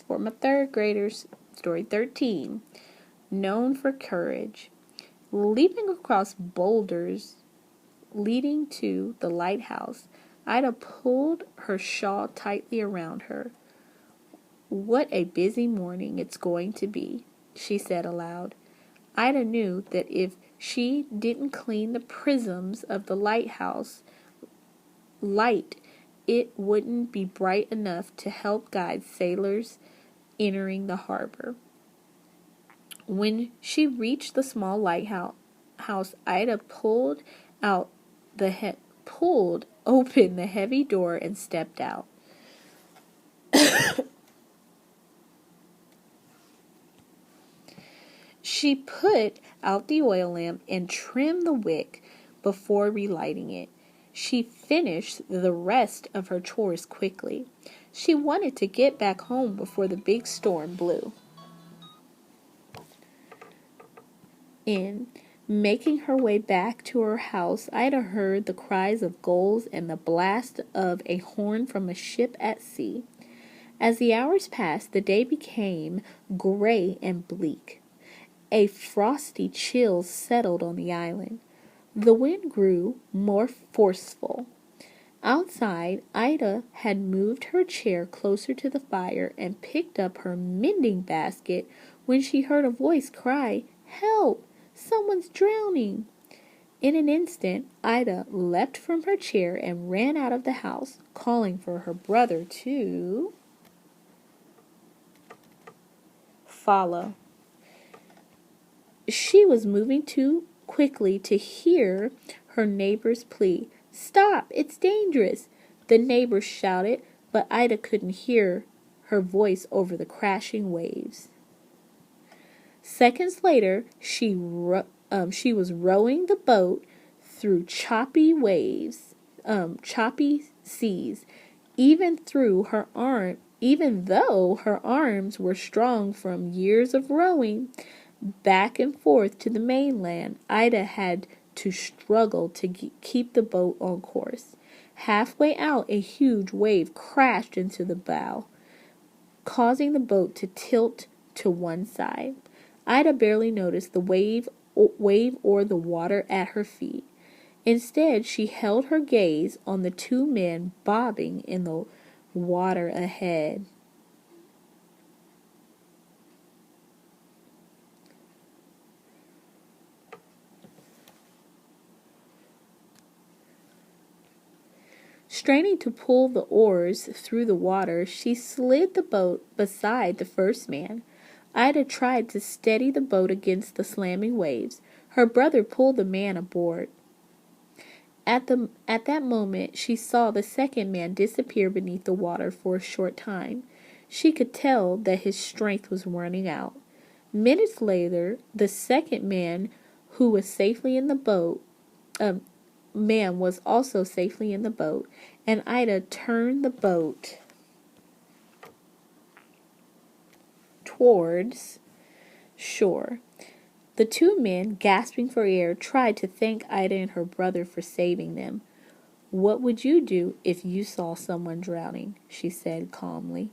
for my third graders. Story 13. Known for courage. Leaping across boulders leading to the lighthouse, Ida pulled her shawl tightly around her. What a busy morning it's going to be, she said aloud. Ida knew that if she didn't clean the prisms of the lighthouse light, it wouldn't be bright enough to help guide sailors entering the harbor. When she reached the small lighthouse, Ida pulled open the heavy door and stepped out. She put out the oil lamp and trimmed the wick before relighting it. She finished the rest of her chores quickly. She wanted to get back home before the big storm blew. In making her way back to her house, Ida heard the cries of gulls and the blast of a horn from a ship at sea. As the hours passed, the day became gray and bleak. A frosty chill settled on the island. The wind grew more forceful. Outside, Ida had moved her chair closer to the fire and picked up her mending basket when she heard a voice cry, "Help! Someone's drowning!" In an instant, Ida leapt from her chair and ran out of the house, calling for her brother to follow. She was moving too quickly to hear her neighbor's plea. "Stop! It's dangerous!" the neighbor shouted, but Ida couldn't hear her voice over the crashing waves. Seconds later, she was rowing the boat through choppy seas. Even though her arms were strong from years of rowing back and forth to the mainland, Ida had to struggle to keep the boat on course. Halfway out, a huge wave crashed into the bow, causing the boat to tilt to one side. Ida barely noticed the wave or the water at her feet. Instead, she held her gaze on the two men bobbing in the water ahead. Straining to pull the oars through the water, she slid the boat beside the first man. Ida tried to steady the boat against the slamming waves. Her brother pulled the man aboard. At that moment, she saw the second man disappear beneath the water for a short time. She could tell that his strength was running out. Minutes later, the second man who was safely in the boat, man was also safely in the boat, and Ida turned the boat towards shore. The two men, gasping for air, tried to thank Ida and her brother for saving them. "What would you do if you saw someone drowning?" she said calmly.